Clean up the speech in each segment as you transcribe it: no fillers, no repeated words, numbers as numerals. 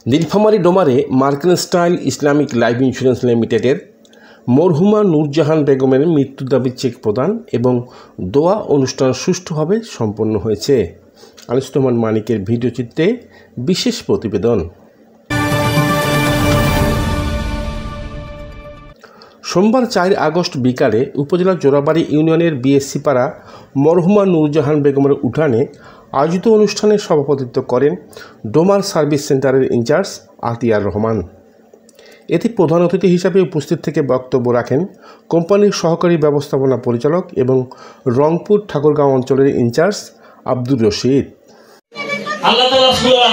Nilphamari ডোমারে মার্কেনস্টাইল Islamic life insurance লিমিটেডের মরহুমা নূরজাহান বেগমের মৃত্যু দাবি চেক প্রদান এবং দোয়া অনুষ্ঠান সুষ্ঠুভাবে সম্পন্ন হয়েছে। আনিসুজ্জামান মানিকের ভিডিওচিত্রে বিশেষ প্রতিবেদন। সোমবার 4 আগস্ট বিকালে উপজেলার জোড়াবাড়ি ইউনিয়নের বিএসসি পাড়া মরহুমা নূরজাহান বেগমের উঠানে আয়োজিত অনুষ্ঠানে সভাপতিত্ব করেন ডোমার সার্ভিস সেন্টারের ইনচার্জ আতিয়ার রহমান। এতে প্রধান অতিথি হিসাবে উপস্থিত থেকে বক্তব্য রাখেন কোম্পানির সহকারী ব্যবস্থাপনা পরিচালক এবং রংপুর ঠাকুরগাঁও অঞ্চলের ইনচার্জ আব্দুর রশিদ। আল্লাহ তাআলা সূরা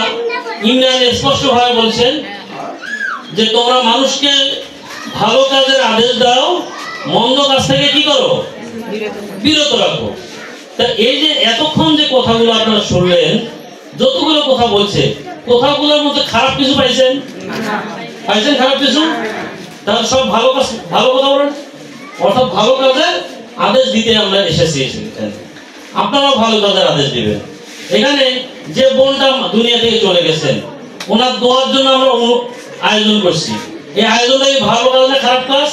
ইমরানে স্পষ্টভাবে বলেছেন যে তোমরা মানুষকে ভালো কাজের আদেশ দাও, মন্দ কাজ থেকে কি করো? বিরত রাখো। তা এই যে এতক্ষণ যে কথাগুলো আপনারা শুনলেন, যতগুলো কথা বলছে, কথাগুলোর মধ্যে খারাপ কিছু পাইছেন? পাইছেন খারাপ কিছু? তাহলে সব ভালো কাজ, ভালো কথা বলেন। অর্থাৎ ভালো কাজের আদেশ দিতে আমরা এসেছি। আপনারাও ভালো কাজের আদেশ দিবেন। এখানে যে বোনটা দুনিয়া থেকে চলে গেছেন, ওনার দোয়ার জন্য আমরা আয়োজন করছি। এই আয়োজনটা ভালো কাজ না খারাপ কাজ?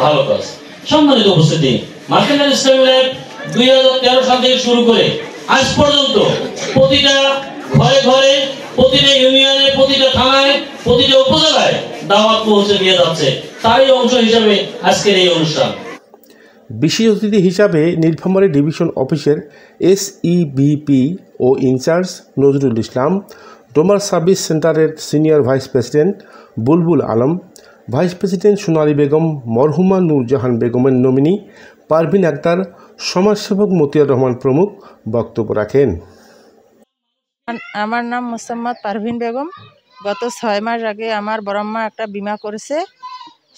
ভালো কাজ। সম্মানিত উপস্থিতি, মার্কেন্টাইল ইসলামিক লাইফ 2013 সাল থেকে শুরু করে আজ পর্যন্ত প্রতিটা ঘরে ঘরে, প্রতিটা ইউনিয়নে, প্রতিটা থানায়, প্রতিটা উপজেলায় দাওয়াত পৌঁছে দিয়ে যাচ্ছে। তারই অংশ হিসাবে আজকের এই অনুষ্ঠান। বিশেষ অতিথি হিসাবে নীলফামারী ডিভিশন অফিসের SEBP ও ইনচার্জ নজরুল ইসলাম, ডোমার সার্ভিস সেন্টারের সিনিয়র ভাইস প্রেসিডেন্ট বুলবুল আলম, ভাইস প্রেসিডেন্ট সোনালী বেগম, মরহুমা নূরজাহান বেগমের নমিনি পারভিন আক্তার, সমাজসেবক মতিয়ার রহমান প্রমুখ বক্তব্য রাখেন। আমার নাম মোসাম্মদ পারভিন বেগম। গত 6 মাস আগে আমার বড়ম্মা একটা বিমা করেছে,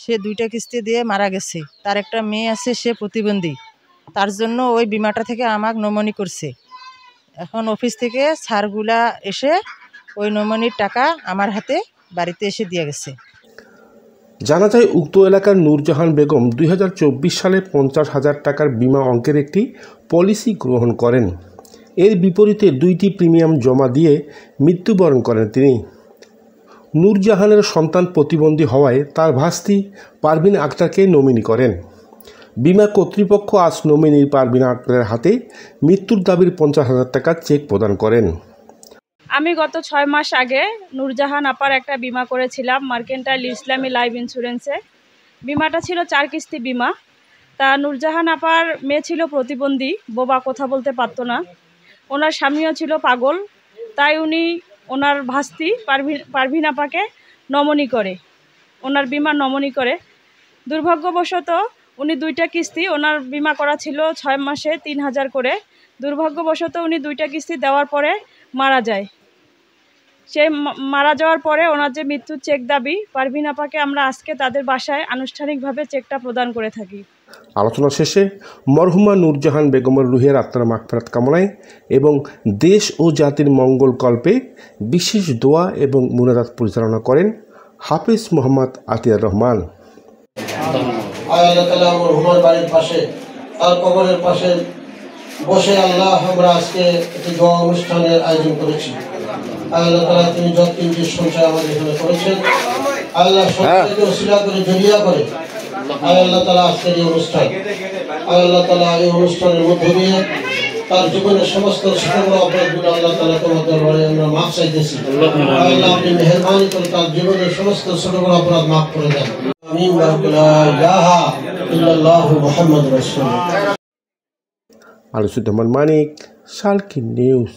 সে 2টা কিস্তি দিয়ে মারা গেছে। তার একটা মেয়ে আছে, সে প্রতিবন্ধী, তার জন্য ওই বিমাটা থেকে আমাকে নমনি করছে। এখন অফিস থেকে স্যারগুলা এসে ওই নমনির টাকা আমার হাতে বাড়িতে এসে দিয়ে গেছে। জানা যায় উক্ত এলাকার নূরজাহান বেগম 2024 সালে 50,000 টাকার বিমা অঙ্কের একটি পলিসি গ্রহণ করেন। এর বিপরীতে 2টি প্রিমিয়াম জমা দিয়ে মৃত্যুবরণ করেন তিনি। নূরজাহানের সন্তান প্রতিবন্ধী হওয়ায় তার ভাস্তি পারভিন আক্তারকে নমিনি করেন। বিমা কর্তৃপক্ষ আজ নমিনি পারভিন আক্তারের হাতে মৃত্যুর দাবির 50,000 টাকার চেক প্রদান করেন। আমি গত 6 মাস আগে নূরজাহান আপার একটা বিমা করেছিলাম মার্কেন্টাইল ইসলামী লাইফ ইন্স্যুরেন্সে। বিমাটা ছিল 4 কিস্তি বিমা। তা নূরজাহান আপার মেয়ে ছিল প্রতিবন্ধী, বোবা, কথা বলতে পারতো না। ওনার স্বামীও ছিল পাগল। তাই উনি ওনার ভাস্তি পারভিন আপাকে নমনি করে, ওনার বিমা নমনি করে। দুর্ভাগ্যবশত উনি 2টা কিস্তি, ওনার বিমা করা ছিল 6 মাসে 3,000 করে। দুর্ভাগ্যবশত উনি 2টা কিস্তি দেওয়ার পরে মারা যায়। সেই মারা যাওয়ার পরে ওনার যে মৃত্যুর চেক দাবি, পারভিন আপাকে আমরা আজকে তাদের বাসায় আনুষ্ঠানিকভাবে চেকটা প্রদান করে থাকি। আলোচনা শেষে মরহুমা নূরজাহান বেগমের রুহের আত্মার মাগফিরাত কামনায় এবং দেশ ও জাতির মঙ্গল কল্পে বিশেষ দোয়া এবং মুনাজাত পরিচালনা করেন হাফিজ মোহাম্মদ আতিয়ার রহমান। আল্লাহ তাআলা মরহুমার বাড়ির পাশে, তার কবরের পাশে বসে আল্লাহ আমরা আজকে একটি দোয়া অনুষ্ঠানের আয়োজন করেছি। আল্লাহ তাআলা তিনি যত কিছু সঞ্চয় আমাদের এখানে করেছেন, আল্লাহ সবাইকে ওসিলা করে জড়িয়া করে আল্লাহ তাআলা আজকের এই অনুষ্ঠান, আল্লাহ তাআলা এই অনুষ্ঠানের মধ্য দিয়ে তার জীবনের সমস্ত ছোট অপরাধগুলো আল্লাহ তাআলা তোমার দরবারে আমরা মাফ চাইতেছি। আল্লাহ আপনি মেহেরবানি করে তার জীবনের সমস্ত ছোট বড় অপরাধ মাফ করে দেন। আমিন। লা ইলাহা ইল্লাল্লাহু মুহাম্মাদুর রাসূলুল্লাহ। আনিসুজ্জামান মানিক, শালকিন নিউজ।